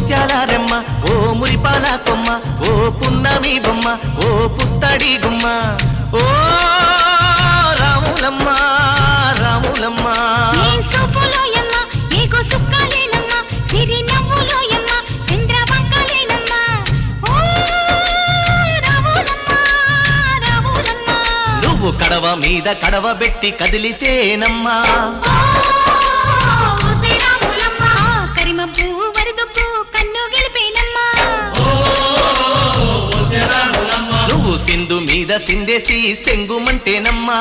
ముత్యాల రెమ్మ ఓ మురిపాల కొమ్మ ఓ పున్నమి బొమ్మ ఓ పుత్తడి గుమ్మ ఓ రాములమ్మ రాములమ్మ నువ్వు కడవ మీద కడవ పెట్టి కదిలితేనమ్మా నువ్వు సింధు మీద సిందేసి సెంగుమంటేనమ్మా